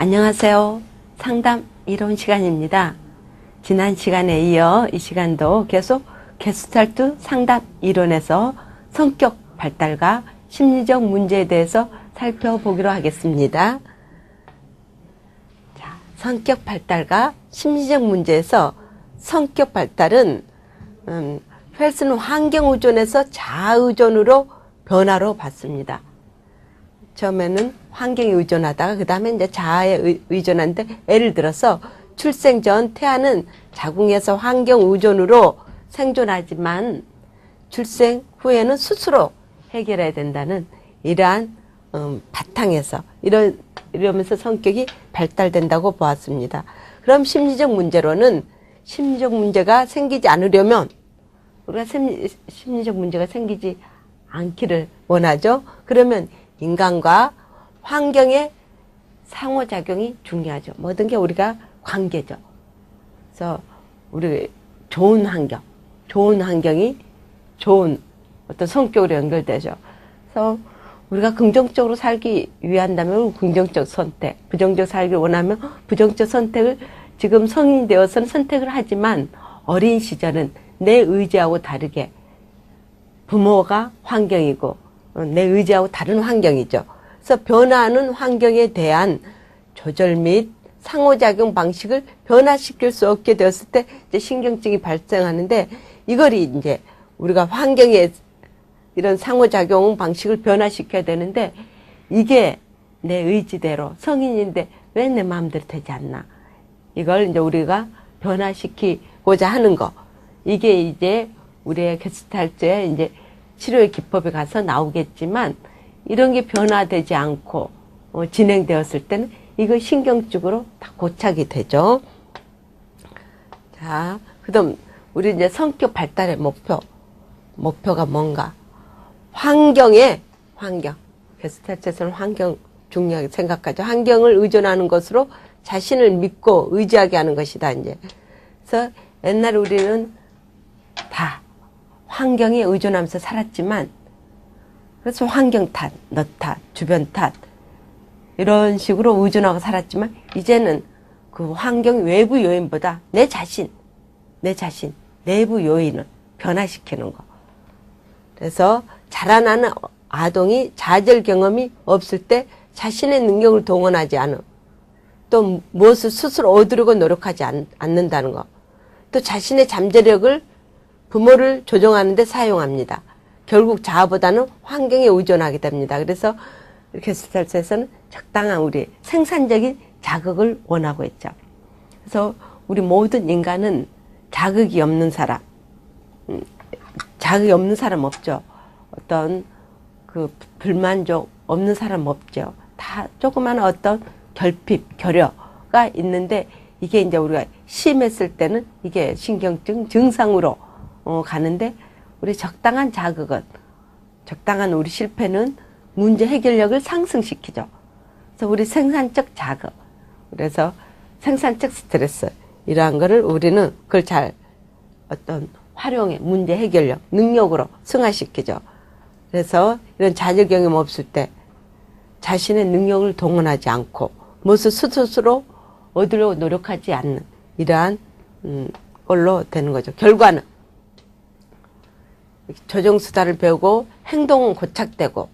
안녕하세요. 상담 이론 시간입니다. 지난 시간에 이어 이 시간도 계속 게스탈트 상담 이론에서 성격 발달과 심리적 문제에 대해서 살펴보기로 하겠습니다. 자, 성격 발달과 심리적 문제에서 성격 발달은 펠스는 환경 의존에서 자아 의존으로 변화로 봤습니다. 처음에는 환경에 의존하다가 그 다음에 이제 자아에 의존하는데, 예를 들어서 출생 전 태아는 자궁에서 환경 의존으로 생존하지만 출생 후에는 스스로 해결해야 된다는 이러한 바탕에서 이러면서 성격이 발달된다고 보았습니다. 그럼 심리적 문제로는 심리적 문제가 생기지 않으려면 우리가 심리적 문제가 생기지 않기를 원하죠. 그러면 인간과 환경의 상호작용이 중요하죠. 모든 게 우리가 관계죠. 그래서 우리 좋은 환경이 좋은 어떤 성격으로 연결되죠. 그래서 우리가 긍정적으로 살기 위한다면 긍정적 선택, 부정적 살기를 원하면 부정적 선택을 지금 성인이 되어서는 선택을 하지만 어린 시절은 내 의지하고 다르게 부모가 환경이고 내 의지하고 다른 환경이죠. 그래서 변화하는 환경에 대한 조절 및 상호작용 방식을 변화시킬 수 없게 되었을 때 이제 신경증이 발생하는데, 이걸 이제 우리가 환경에 이런 상호작용 방식을 변화시켜야 되는데, 이게 내 의지대로 성인인데 왜 내 마음대로 되지 않나. 이걸 이제 우리가 변화시키고자 하는 거. 이게 이제 우리의 게스탈트의 이제 치료의 기법에 가서 나오겠지만, 이런 게 변화되지 않고 진행되었을 때는 이거 신경적으로 다 고착이 되죠. 자, 그다음 우리 이제 성격 발달의 목표가 뭔가? 환경. 게스탈트에서는 환경 중요하게 생각하죠. 환경을 의존하는 것으로 자신을 믿고 의지하게 하는 것이다, 이제. 그래서 옛날에 우리는 다 환경에 의존하면서 살았지만, 그래서 환경 탓, 너 탓, 주변 탓, 이런 식으로 의존하고 살았지만, 이제는 그 환경 외부 요인보다 내 자신, 내부 요인을 변화시키는 거. 그래서 자라나는 아동이 좌절 경험이 없을 때 자신의 능력을 동원하지 않음, 또 무엇을 스스로 얻으려고 노력하지 않는다는 거, 또 자신의 잠재력을 부모를 조종하는 데 사용합니다. 결국 자아보다는 환경에 의존하게 됩니다. 그래서 게스탈트에서는 적당한 우리 생산적인 자극을 원하고 있죠. 그래서 우리 모든 인간은 자극이 없는 사람 없죠. 어떤 그 불만족 없는 사람 없죠. 다 조그마한 어떤 결핍, 결여가 있는데, 이게 이제 우리가 심했을 때는 이게 신경증 증상으로 가는데, 우리 적당한 자극은, 적당한 우리 실패는 문제 해결력을 상승시키죠. 그래서 우리 생산적 자극, 그래서 생산적 스트레스, 이러한 거를 우리는 그걸 잘 어떤 활용해 문제 해결력, 능력으로 승화시키죠. 그래서 이런 좌절 경험 없을 때 자신의 능력을 동원하지 않고 무엇을 스스로 얻으려고 노력하지 않는 이러한 걸로 되는 거죠. 결과는 조정수단을 배우고 행동은 고착되고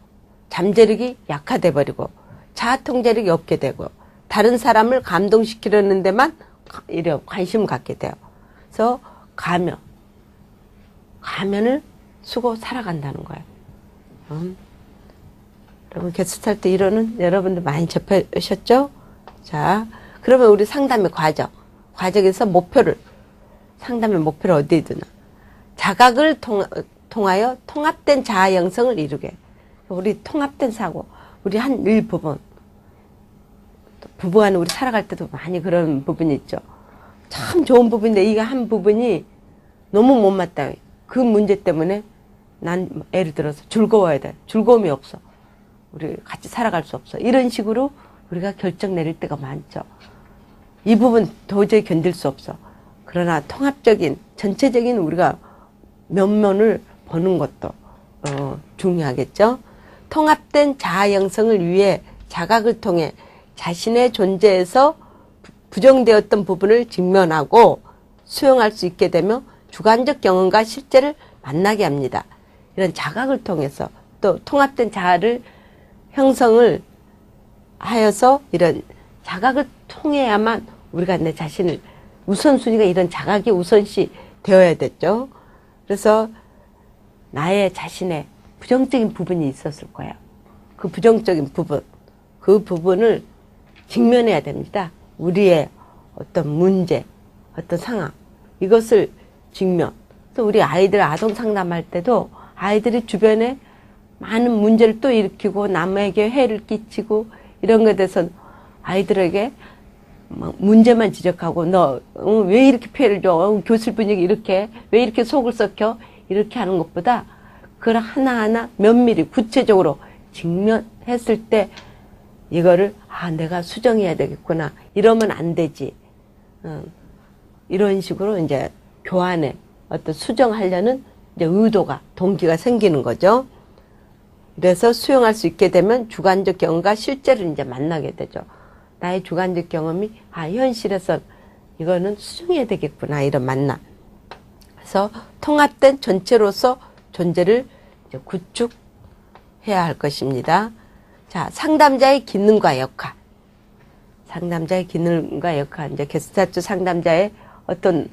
잠재력이 약화돼 버리고 자아통제력이 없게 되고 다른 사람을 감동시키려는 데만 관심을 갖게 돼요. 그래서 가면을 쓰고 살아간다는 거예요. 여러분 게스탈트 이론은 여러분들 많이 접하셨죠? 자, 그러면 우리 상담의 과정에서 상담의 목표를 어디에 두나? 자각을 통하여 통합된 자아 형성을 이루게. 우리 통합된 사고, 우리 한 일부분, 부부간에 우리 살아갈 때도 많이 그런 부분이 있죠. 참 좋은 부분인데 이게 한 부분이 너무 못맞다. 그 문제 때문에 난 예를 들어서 즐거워야 돼. 즐거움이 없어. 우리 같이 살아갈 수 없어. 이런 식으로 우리가 결정 내릴 때가 많죠. 이 부분 도저히 견딜 수 없어. 그러나 통합적인, 전체적인 우리가 면면을 보는 것도 중요하겠죠. 통합된 자아 형성을 위해 자각을 통해 자신의 존재에서 부정되었던 부분을 직면하고 수용할 수 있게 되며 주관적 경험과 실제를 만나게 합니다. 이런 자각을 통해서 또 통합된 자아를 형성을 하여서 이런 자각을 통해야만 우리가 내 자신을 우선순위가 이런 자각이 우선시 되어야 됐죠. 그래서 나의 자신의 부정적인 부분이 있었을 거예요. 그 부정적인 부분, 그 부분을 직면해야 됩니다. 우리의 어떤 문제, 어떤 상황, 이것을 직면. 또 우리 아이들 아동 상담할 때도 아이들이 주변에 많은 문제를 또 일으키고 남에게 해를 끼치고 이런 것에 대해서 아이들에게 막 문제만 지적하고 너 왜 이렇게 피해를 줘? 교실 분위기 이렇게 왜 이렇게 속을 썩혀? 이렇게 하는 것보다 그걸 하나하나 면밀히 구체적으로 직면했을 때 이거를 내가 수정해야 되겠구나. 이러면 안 되지. 이런 식으로 이제 교환에 어떤 수정하려는 이제 의도가 동기가 생기는 거죠. 그래서 수용할 수 있게 되면 주관적 경험과 실제를 이제 만나게 되죠. 나의 주관적 경험이 현실에서 이거는 수정해야 되겠구나 이런 만남. 그래서 통합된 전체로서 존재를 이제 구축해야 할 것입니다. 자, 상담자의 기능과 역할. 상담자의 기능과 역할. 이제 게스탈트 상담자의 어떤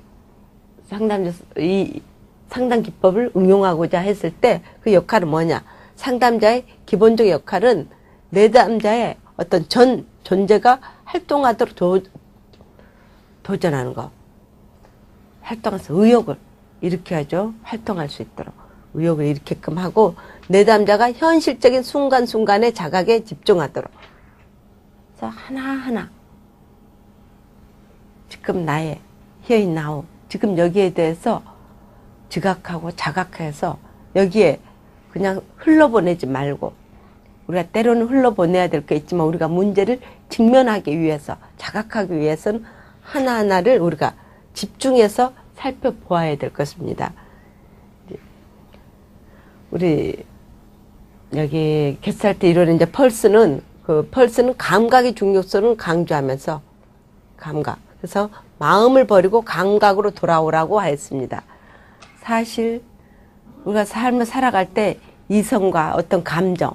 이 상담 기법을 응용하고자 했을 때 그 역할은 뭐냐? 상담자의 기본적 역할은 내담자의 어떤 전 존재가 활동하도록 도전하는 거. 활동해서 의욕을 일으켜야죠. 활동할 수 있도록. 의욕을 일으키게끔 하고 내담자가 현실적인 순간순간의 자각에 집중하도록. 그래서 하나하나 지금 나의 here now 지금 여기에 대해서 지각하고 자각해서 여기에 그냥 흘러보내지 말고 우리가 때로는 흘러보내야 될 게 있지만 우리가 문제를 직면하기 위해서 자각하기 위해서는 하나하나를 우리가 집중해서 살펴보아야 될 것입니다. 우리 여기 게스탈트 이론의 이제 펄스는 감각의 중요성을 강조하면서 감각. 그래서 마음을 버리고 감각으로 돌아오라고 하였습니다. 사실 우리가 삶을 살아갈 때 이성과 어떤 감정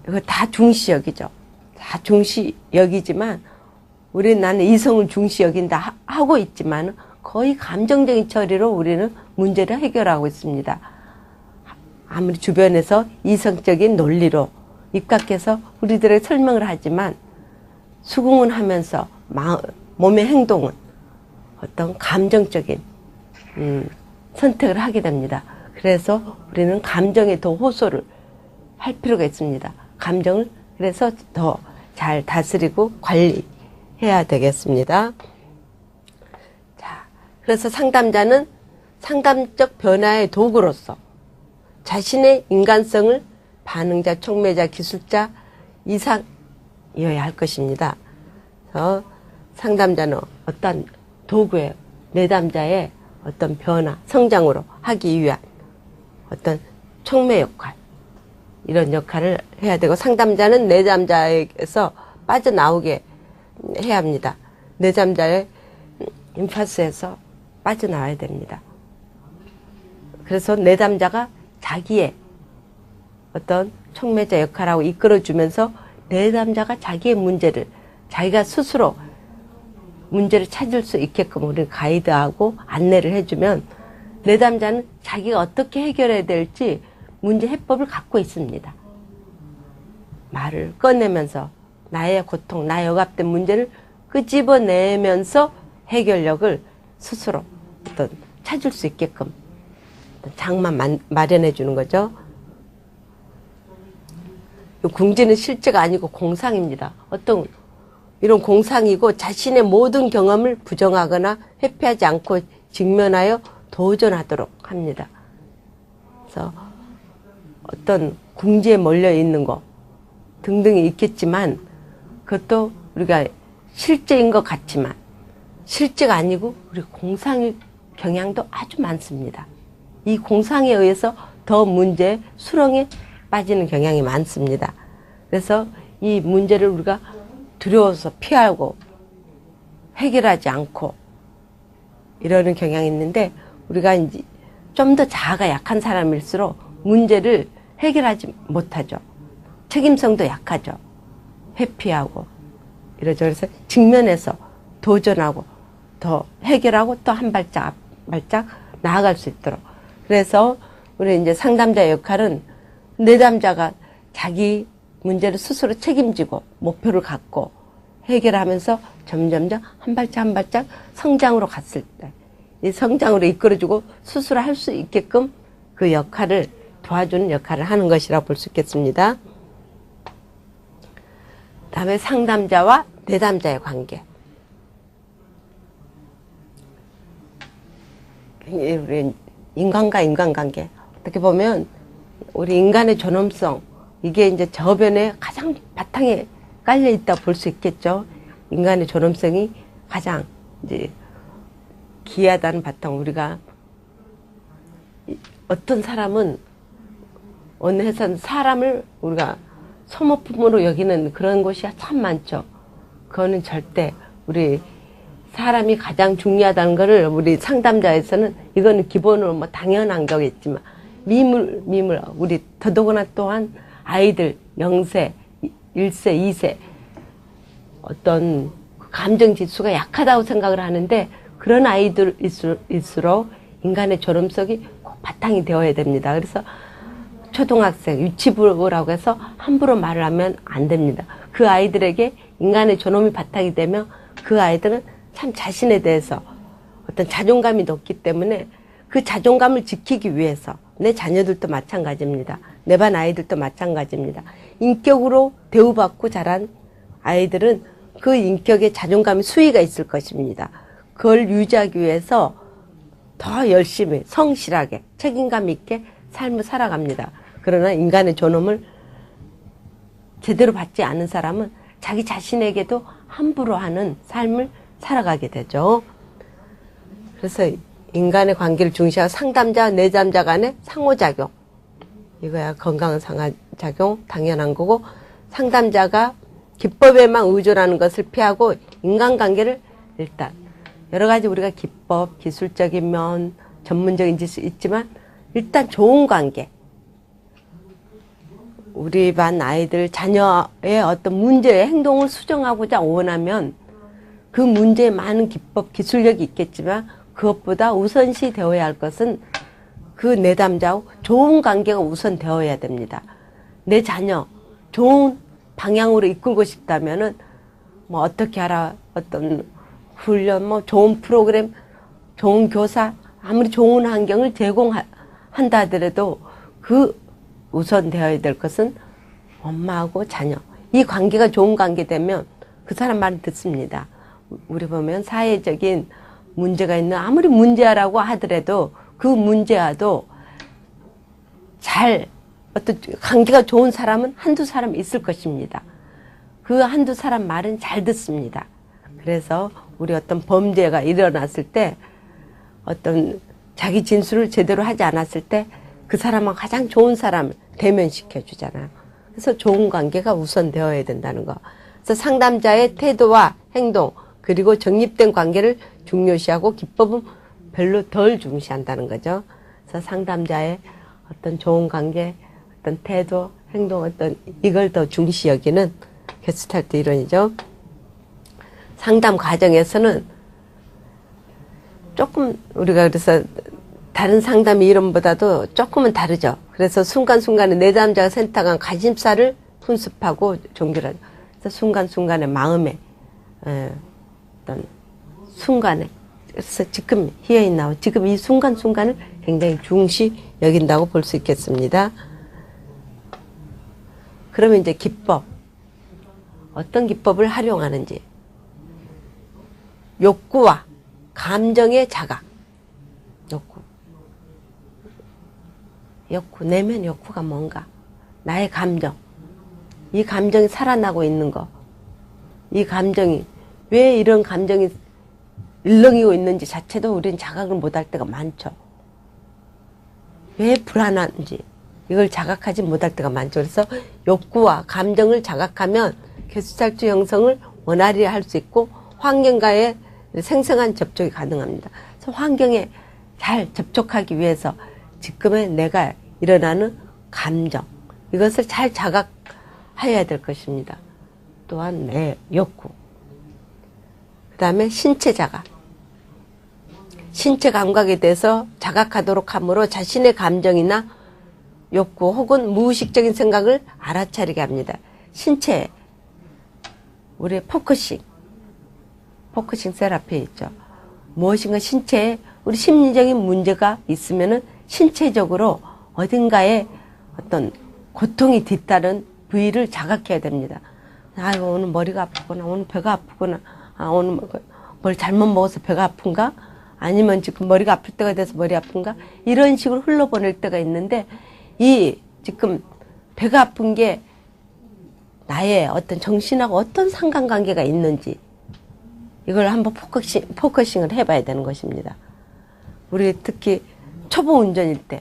이거 다 중시 여기죠. 다 중시 여기지만 나는 이성을 중시 여긴다 하고 있지만 거의 감정적인 처리로 우리는 문제를 해결하고 있습니다. 아무리 주변에서 이성적인 논리로 입각해서 우리들에게 설명을 하지만 수긍은 하면서 몸의 행동은 어떤 감정적인 선택을 하게 됩니다. 그래서 우리는 감정에 더 호소를 할 필요가 있습니다. 감정을 그래서 더 잘 다스리고 관리해야 되겠습니다. 자, 그래서 상담자는 상담적 변화의 도구로서 자신의 인간성을 반응자, 촉매자, 기술자 이상이어야 할 것입니다. 그래서 상담자는 어떤 도구예요. 내담자의 어떤 변화, 성장으로 하기 위한 어떤 촉매 역할, 이런 역할을 해야 되고 상담자는 내담자에게서 빠져나오게 해야 합니다. 내담자의 임파스에서 빠져나와야 됩니다. 그래서 내담자가 자기의 어떤 촉매자 역할하고 이끌어주면서 내담자가 자기의 문제를 자기가 스스로 문제를 찾을 수 있게끔 우리를 가이드하고 안내를 해주면 내담자는 자기가 어떻게 해결해야 될지 문제 해법을 갖고 있습니다. 말을 꺼내면서 나의 고통, 나의 억압된 문제를 끄집어내면서 해결력을 스스로 어떤 찾을 수 있게끔 장만 마련해 주는 거죠. 궁지는 실제가 아니고 공상입니다. 어떤 이런 공상이고 자신의 모든 경험을 부정하거나 회피하지 않고 직면하여 도전하도록 합니다. 그래서 어떤 궁지에 몰려 있는 거 등등이 있겠지만 그것도 우리가 실제인 것 같지만 실제가 아니고 우리 공상의 경향도 아주 많습니다. 이 공상에 의해서 더 문제의 수렁에 빠지는 경향이 많습니다. 그래서 이 문제를 우리가 두려워서 피하고 해결하지 않고 이러는 경향이 있는데, 우리가 이제 좀 더 자아가 약한 사람일수록 문제를 해결하지 못하죠. 책임성도 약하죠. 회피하고 이러죠. 그래서 직면해서 도전하고 더 해결하고 또 한 발짝 발짝 나아갈 수 있도록. 그래서 우리 이제 상담자 역할은 내담자가 자기 문제를 스스로 책임지고 목표를 갖고 해결하면서 점점점 한 발짝 한 발짝 성장으로 갔을 때, 이 성장으로 이끌어주고 스스로 할 수 있게끔 그 역할을 도와주는 역할을 하는 것이라고 볼 수 있겠습니다. 다음에 상담자와 내담자의 관계. 우리 인간과 인간관계. 어떻게 보면 우리 인간의 존엄성, 이게 이제 저변에 가장 바탕에 깔려 있다 볼 수 있겠죠. 인간의 존엄성이 가장 이제 귀하다는 바탕. 우리가 어떤 사람은 어느 회사는 사람을 우리가 소모품으로 여기는 그런 곳이 참 많죠. 그거는 절대 우리 사람이 가장 중요하다는 것을 우리 상담자에서는 이거는 기본으로 뭐 당연한 거겠지만 미물 우리 더더구나 또한 아이들 0세, 1세, 2세 어떤 감정 지수가 약하다고 생각을 하는데, 그런 아이들일수록 인간의 존엄성이 꼭 바탕이 되어야 됩니다. 그래서 초등학생, 유치부라고 해서 함부로 말을 하면 안 됩니다. 그 아이들에게 인간의 존엄이 바탕이 되면 그 아이들은 참 자신에 대해서 어떤 자존감이 높기 때문에 그 자존감을 지키기 위해서, 내 자녀들도 마찬가지입니다. 내 반 아이들도 마찬가지입니다. 인격으로 대우받고 자란 아이들은 그 인격에 자존감이 수위가 있을 것입니다. 그걸 유지하기 위해서 더 열심히 성실하게 책임감 있게 삶을 살아갑니다. 그러나 인간의 존엄을 제대로 받지 않은 사람은 자기 자신에게도 함부로 하는 삶을 살아가게 되죠. 그래서 인간의 관계를 중시하고 상담자와 내담자 간의 상호작용, 이거야 건강한 상호작용 당연한 거고, 상담자가 기법에만 의존하는 것을 피하고 인간관계를 일단 여러 가지 우리가 기법, 기술적인 면, 전문적인 지수 있지만 일단 좋은 관계, 우리 반 아이들 자녀의 어떤 문제의 행동을 수정하고자 원하면 그 문제에 많은 기법, 기술력이 있겠지만 그것보다 우선시 되어야 할 것은 그 내담자와 좋은 관계가 우선 되어야 됩니다. 내 자녀 좋은 방향으로 이끌고 싶다면은 뭐 어떻게 하라, 어떤 훈련, 뭐 좋은 프로그램, 좋은 교사, 아무리 좋은 환경을 제공한다 하더라도 그 우선 되어야 될 것은 엄마하고 자녀. 이 관계가 좋은 관계 되면 그 사람 말을 듣습니다. 우리 보면 사회적인 문제가 있는, 아무리 문제라고 하더라도 그 문제와도 잘 어떤 관계가 좋은 사람은 한두 사람 있을 것입니다. 그 한두 사람 말은 잘 듣습니다. 그래서 우리 어떤 범죄가 일어났을 때 어떤 자기 진술을 제대로 하지 않았을 때 그 사람은 가장 좋은 사람을 대면시켜 주잖아요. 그래서 좋은 관계가 우선되어야 된다는 거. 그래서 상담자의 태도와 행동 그리고 정립된 관계를 중요시하고 기법은 별로 덜 중시한다는 거죠. 그래서 상담자의 어떤 좋은 관계, 어떤 태도, 행동, 어떤 이걸 더 중시 여기는 게스탈트 이론이죠. 상담 과정에서는 조금 우리가 그래서 다른 상담 이론보다도 조금은 다르죠. 그래서 순간순간에 내담자가 선택한 관심사를 분습하고 종결하죠. 그래서 순간순간의 마음에 어떤 순간에, 그래서 지금 here and now, 지금 이 순간순간을 굉장히 중시 여긴다고 볼 수 있겠습니다. 그러면 이제 기법, 어떤 기법을 활용하는지, 욕구와 감정의 자각, 욕구, 내면 욕구가 뭔가, 나의 감정, 이 감정이 살아나고 있는 거, 이 감정이 왜 이런 감정이 일렁이고 있는지 자체도 우리는 자각을 못할 때가 많죠. 왜 불안한지 이걸 자각하지 못할 때가 많죠. 그래서 욕구와 감정을 자각하면 게스탈트 형성을 원활히 할 수 있고 환경과의 생생한 접촉이 가능합니다. 그래서 환경에 잘 접촉하기 위해서 지금의 내가 일어나는 감정, 이것을 잘 자각해야 될 것입니다. 또한 내 욕구, 그 다음에 신체 자각. 신체 감각에 대해서 자각하도록 함으로 자신의 감정이나 욕구 혹은 무의식적인 생각을 알아차리게 합니다. 신체, 우리 포커싱 세라피 있죠. 무엇인가 신체에 우리 심리적인 문제가 있으면은 신체적으로 어딘가에 어떤 고통이 뒤따른 부위를 자각해야 됩니다. 아이고, 오늘 머리가 아프구나, 오늘 배가 아프구나, 오늘 뭘 잘못 먹어서 배가 아픈가? 아니면 지금 머리가 아플 때가 돼서 머리 아픈가? 이런 식으로 흘러보낼 때가 있는데, 이 지금 배가 아픈 게 나의 어떤 정신하고 어떤 상관관계가 있는지, 이걸 한번 포커싱을 해봐야 되는 것입니다. 우리 특히 초보 운전일 때,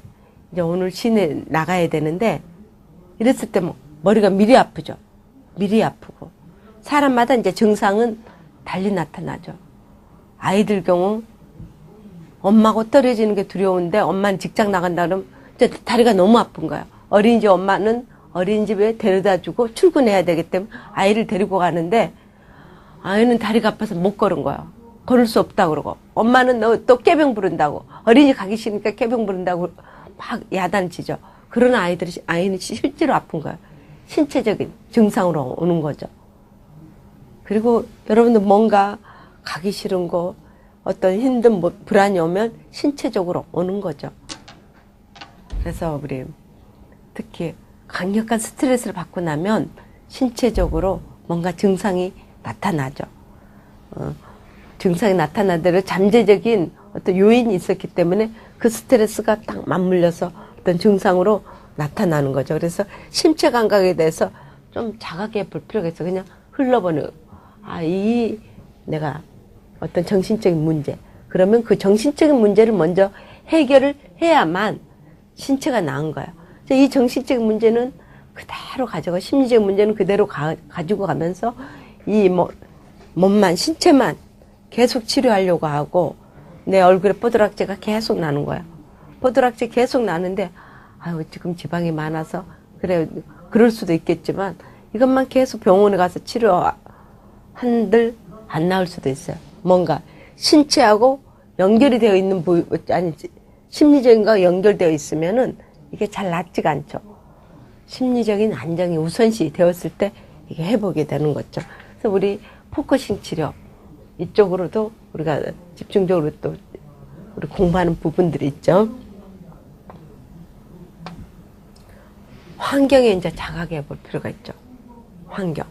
이제 오늘 시내 나가야 되는데, 이랬을 때 뭐 머리가 미리 아프죠. 미리 아프고. 사람마다 이제 증상은 달리 나타나죠. 아이들 경우, 엄마하고 떨어지는 게 두려운데, 엄마는 직장 나간다 그러면 이제 다리가 너무 아픈 거예요. 어린이집 엄마는 어린이집에 데려다 주고 출근해야 되기 때문에 아이를 데리고 가는데, 아이는 다리가 아파서 못 걸은 거예요. 걸을 수 없다고 그러고. 엄마는 너 또 꾀병 부른다고. 어린이집 가기 싫으니까 꾀병 부른다고 막 야단치죠. 그런 아이는 실제로 아픈 거예요. 신체적인 증상으로 오는 거죠. 그리고 여러분들 뭔가 가기 싫은 거, 어떤 힘든 불안이 오면 신체적으로 오는 거죠. 그래서 우리 특히 강력한 스트레스를 받고 나면 신체적으로 뭔가 증상이 나타나죠. 증상이 나타나더라도 잠재적인 어떤 요인이 있었기 때문에 그 스트레스가 딱 맞물려서 어떤 증상으로 나타나는 거죠. 그래서 신체 감각에 대해서 좀 자각해 볼 필요가 있어. 그냥 흘러보는, 내가 어떤 정신적인 문제. 그러면 그 정신적인 문제를 먼저 해결을 해야만 신체가 나은 거예요. 이 정신적인 문제는 그대로 가져가, 심리적인 문제는 그대로 가지고 가면서 몸만, 신체만 계속 치료하려고 하고, 내 얼굴에 뽀드락지가 계속 나는 거예요. 뽀드락지 계속 나는데, 지금 지방이 많아서, 그래, 그럴 수도 있겠지만, 이것만 계속 병원에 가서 치료한들 안 나을 수도 있어요. 뭔가 신체하고 연결이 되어 있는 심리적인 거와 연결되어 있으면은 이게 잘 낫지가 않죠. 심리적인 안정이 우선시 되었을 때 이게 회복이 되는 거죠. 그래서 우리 포커싱 치료, 이쪽으로도 우리가 집중적으로 또 우리 공부하는 부분들이 있죠. 환경에 이제 자각해 볼 필요가 있죠. 환경.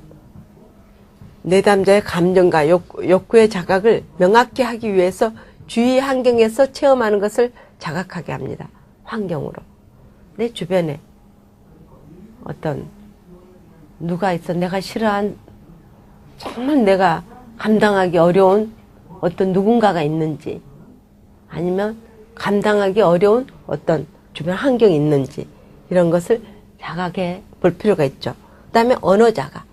내담자의 감정과 욕구의 자각을 명확히 하기 위해서 주위 환경에서 체험하는 것을 자각하게 합니다. 환경으로. 내 주변에 어떤 누가 있어, 내가 싫어한, 정말 내가 감당하기 어려운 어떤 누군가가 있는지, 아니면 감당하기 어려운 어떤 주변 환경이 있는지, 이런 것을 자각해 볼 필요가 있죠. 그 다음에 언어자가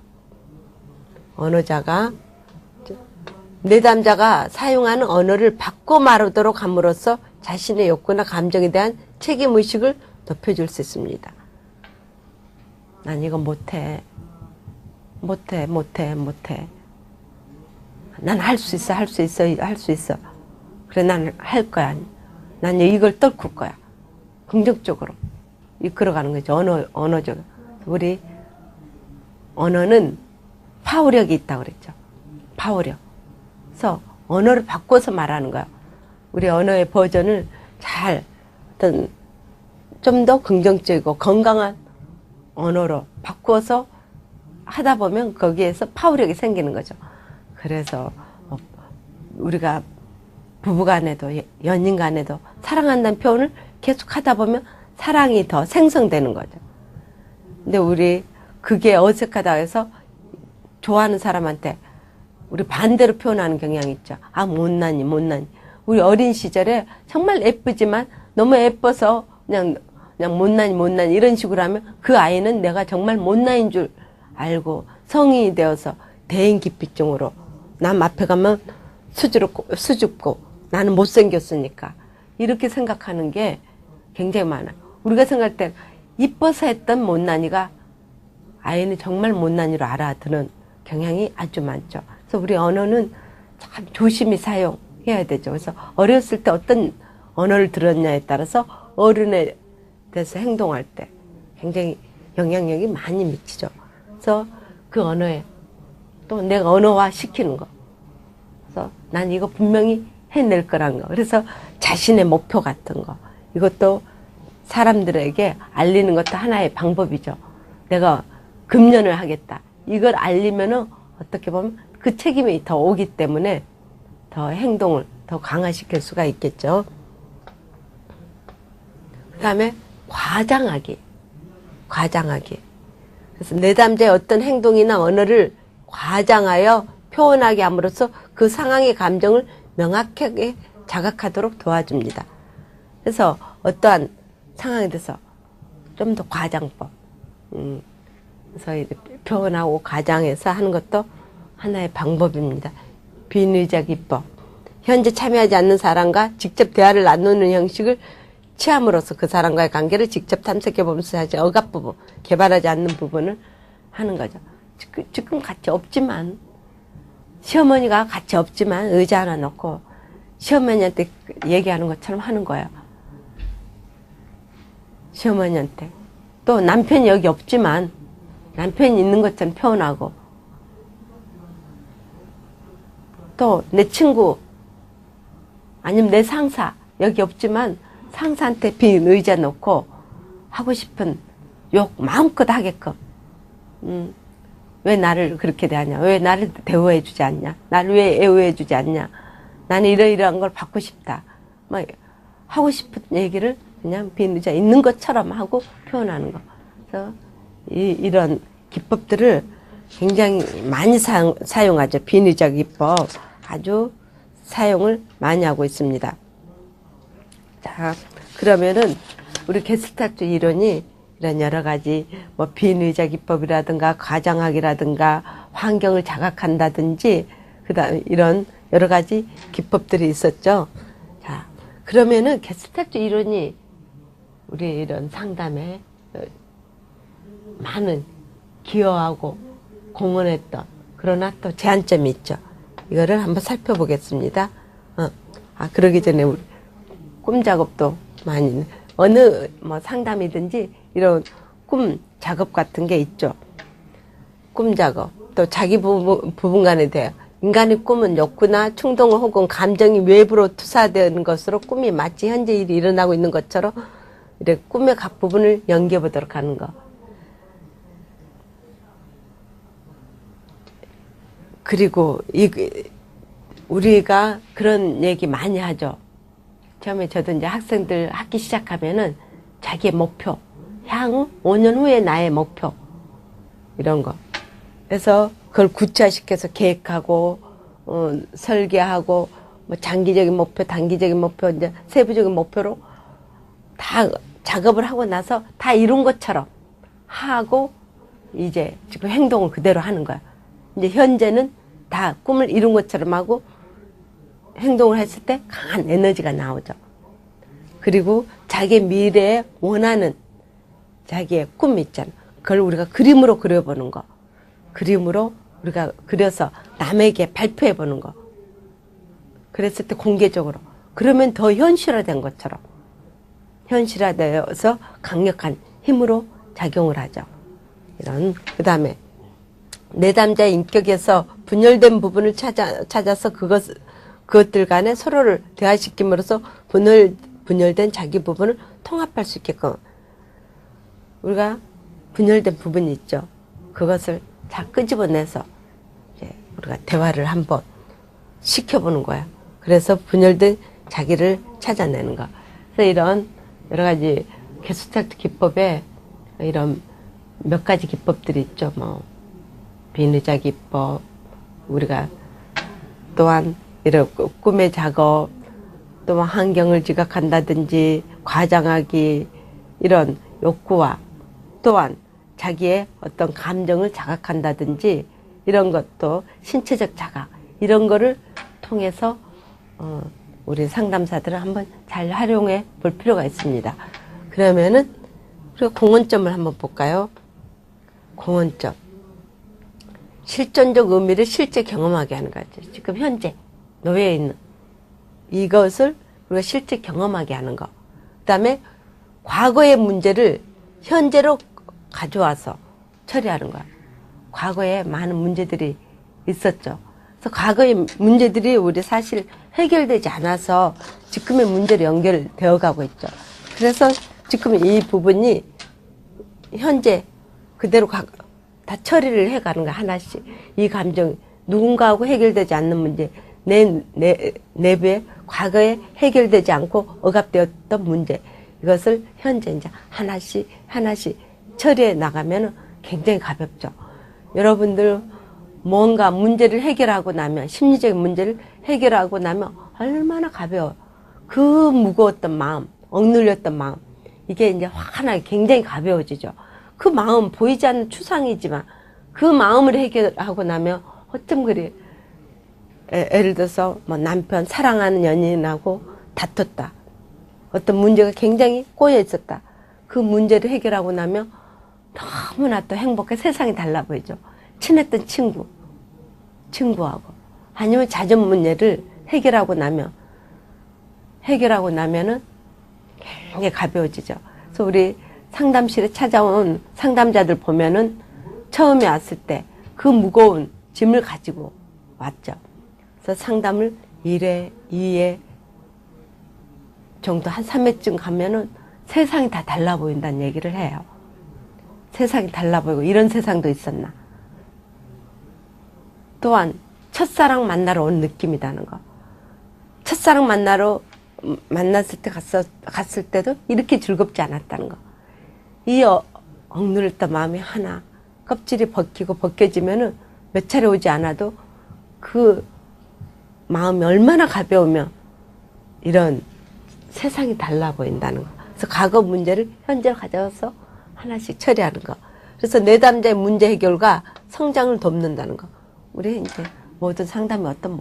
내담자가 사용하는 언어를 바꿔 말하도록 함으로써 자신의 욕구나 감정에 대한 책임의식을 높여줄 수 있습니다. 난 이거 못해. 난 할 수 있어. 그래, 난 할 거야. 난 이걸 떨굴 거야. 긍정적으로 이끌어가는 거죠. 언어적으로. 우리 언어는 파워력이 있다고 그랬죠. 파워력. 그래서 언어를 바꿔서 말하는 거야. 우리 언어의 버전을 좀 더 긍정적이고 건강한 언어로 바꿔서 하다 보면 거기에서 파워력이 생기는 거죠. 그래서 우리가 부부간에도 연인간에도 사랑한다는 표현을 계속 하다 보면 사랑이 더 생성되는 거죠. 근데 우리 그게 어색하다 해서 좋아하는 사람한테 우리 반대로 표현하는 경향이 있죠. 못나니. 우리 어린 시절에 정말 예쁘지만 너무 예뻐서 그냥 못나니 이런 식으로 하면 그 아이는 내가 정말 못나인 줄 알고 성인이 되어서 대인기피증으로 남 앞에 가면 수줍고 나는 못생겼으니까 이렇게 생각하는 게 굉장히 많아요. 우리가 생각할 때 이뻐서 했던 못난이가 아이는 정말 못난이로 알아듣는 경향이 아주 많죠. 그래서 우리 언어는 참 조심히 사용해야 되죠. 그래서 어렸을 때 어떤 언어를 들었냐에 따라서 어른에 대해서 행동할 때 굉장히 영향력이 많이 미치죠. 그래서 그 언어에 또 내가 언어화 시키는 거. 그래서 난 이거 분명히 해낼 거란 거. 그래서 자신의 목표 같은 거. 이것도 사람들에게 알리는 것도 하나의 방법이죠. 내가 금연을 하겠다. 이걸 알리면은 어떻게 보면 그 책임이 더 오기 때문에 더 행동을 더 강화시킬 수가 있겠죠. 그 다음에 과장하기. 그래서 내담자의 어떤 행동이나 언어를 과장하여 표현하게 함으로써 그 상황의 감정을 명확하게 자각하도록 도와줍니다. 그래서 어떠한 상황에 대해서 좀 더 과장법, 그래서 표현하고 과장해서 하는 것도 하나의 방법입니다. 비의자 기법. 현재 참여하지 않는 사람과 직접 대화를 나누는 형식을 취함으로써 그 사람과의 관계를 직접 탐색해 보면서 사실 억압 부분, 개발하지 않는 부분을 하는 거죠. 지금 같이 없지만, 시어머니가 같이 없지만 의자 하나 놓고 시어머니한테 얘기하는 것처럼 하는 거예요. 시어머니한테. 또 남편이 여기 없지만 남편이 있는 것처럼 표현하고, 또 내 친구 아니면 내 상사 여기 없지만 상사한테 빈 의자 놓고 하고 싶은 욕 마음껏 하게끔. 왜 나를 그렇게 대하냐? 왜 나를 대우해 주지 않냐? 나를 왜 애우해 주지 않냐? 나는 이러이러한 걸 받고 싶다. 막 하고 싶은 얘기를 그냥 빈 의자 있는 것처럼 하고 표현하는 거. 그래서 이런 기법들을 굉장히 많이 사용하죠. 빈 의자 기법 아주 사용을 많이 하고 있습니다. 자, 그러면은 우리 게스탈트 이론이 이런 여러 가지 뭐 빈 의자 기법이라든가 과장하기라든가 환경을 자각한다든지 그다음 이런 여러 가지 기법들이 있었죠. 자, 그러면은 게스탈트 이론이 우리 이런 상담에 많은 기여하고 공헌했던, 그러나 또 제한점이 있죠. 이거를 한번 살펴보겠습니다. 그러기 전에 우리 꿈 작업도 많이, 어느 뭐 상담이든지 이런 꿈 작업 같은 게 있죠. 꿈 작업. 또 자기 부분 간에 대해 인간의 꿈은 욕구나 충동 혹은 감정이 외부로 투사되는 것으로 꿈이 마치 현재 일이 일어나고 있는 것처럼 이렇게 꿈의 각 부분을 연기해 보도록 하는 거. 그리고 우리가 그런 얘기 많이 하죠. 처음에 저도 이제 학생들 학기 시작하면은 자기의 목표, 향후 5년 후에 나의 목표 이런 거. 그래서 그걸 구체화시켜서 계획하고 설계하고 뭐 장기적인 목표, 단기적인 목표, 이제 세부적인 목표로 다 작업을 하고 나서 다 이룬 것처럼 하고 이제 지금 행동을 그대로 하는 거야. 이제 현재는 다 꿈을 이룬 것처럼 하고 행동을 했을 때 강한 에너지가 나오죠. 그리고 자기의 미래에 원하는 자기의 꿈이 있잖아. 그걸 우리가 그림으로 그려보는 거. 그림으로 우리가 그려서 남에게 발표해 보는 거. 그랬을 때 공개적으로. 그러면 더 현실화된 것처럼. 현실화되어서 강력한 힘으로 작용을 하죠. 그 다음에 내담자의 인격에서 분열된 부분을 찾아서 그것들 간에 서로를 대화시킴으로써 분열된 자기 부분을 통합할 수 있게끔 우리가 분열된 부분이 있죠. 그것을 다 끄집어내서 이제 우리가 대화를 한번 시켜보는 거야. 그래서 분열된 자기를 찾아내는 거. 그래서 이런 여러 가지 게스탈트 기법에 이런 몇 가지 기법들이 있죠. 뭐 빈 의자 기법, 우리가 또한 이런 꿈의 작업, 또 환경을 지각한다든지 과장하기, 이런 욕구와 또한 자기의 어떤 감정을 자각한다든지 이런 것도 신체적 자각 이런 거를 통해서 우리 상담사들은 한번 잘 활용해 볼 필요가 있습니다. 그러면은 우리가 공헌점을 한번 볼까요? 공헌점. 실존적 의미를 실제 경험하게 하는 거죠. 지금 현재 놓여 있는 이것을 우리가 실제 경험하게 하는 거. 그다음에 과거의 문제를 현재로 가져와서 처리하는 거야. 과거에 많은 문제들이 있었죠. 그래서 과거의 문제들이 우리 사실 해결되지 않아서 지금의 문제로 연결되어 가고 있죠. 그래서 지금 이 부분이 현재 그대로 다 처리를 해가는 거야. 하나씩. 이 감정, 누군가하고 해결되지 않는 문제, 내부에 과거에 해결되지 않고 억압되었던 문제, 이것을 현재 이제 하나씩 처리해 나가면 굉장히 가볍죠. 여러분들 뭔가 문제를 해결하고 나면, 심리적인 문제를 해결하고 나면 얼마나 가벼워. 그 무거웠던 마음, 억눌렸던 마음, 이게 이제 환하게 굉장히 가벼워지죠. 그 마음, 보이지 않는 추상이지만 그 마음을 해결하고 나면 어쩜 그리, 예를 들어서 뭐 남편, 사랑하는 연인하고 다퉜다. 어떤 문제가 굉장히 꼬여 있었다. 그 문제를 해결하고 나면 너무나 또 행복해. 세상이 달라 보이죠. 친했던 친구하고. 아니면 잦은 문제를 해결하고 나면은 굉장히 가벼워지죠. 그래서 우리 상담실에 찾아온 상담자들 보면은 처음에 왔을 때 그 무거운 짐을 가지고 왔죠. 그래서 상담을 1회, 2회 정도 한 3회쯤 가면은 세상이 다 달라 보인다는 얘기를 해요. 세상이 달라 보이고 이런 세상도 있었나. 또한 첫사랑 만나러 온 느낌이라는 거. 첫사랑 만났을 때 갔을 때도 이렇게 즐겁지 않았다는 거. 이 억눌렸던 마음이 하나 껍질이 벗겨지면은 몇 차례 오지 않아도 그 마음이 얼마나 가벼우면 이런 세상이 달라 보인다는 거. 그래서 과거 문제를 현재로 가져와서 하나씩 처리하는 거. 그래서 내담자의 문제 해결과 성장을 돕는다는 거. 우리 이제 모든 상담의 어떤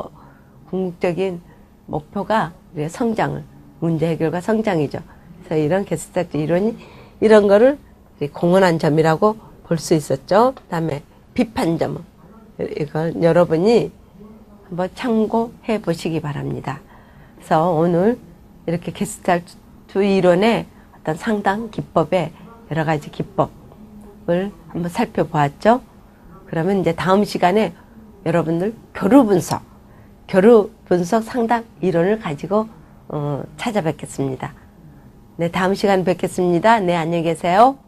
궁극적인 목표가 우리의 성장을, 문제 해결과 성장이죠. 그래서 이런 게스트트 이론이 이런 거를 공헌한 점이라고 볼 수 있었죠. 그다음에 비판점, 이걸 여러분이 한번 참고해 보시기 바랍니다. 그래서 오늘 이렇게 게스탈트 이론의 어떤 상담 기법의 여러 가지 기법을 한번 살펴보았죠. 그러면 이제 다음 시간에 여러분들 교류 분석 상담 이론을 가지고 찾아뵙겠습니다. 네, 다음 시간에 뵙겠습니다. 네, 안녕히 계세요.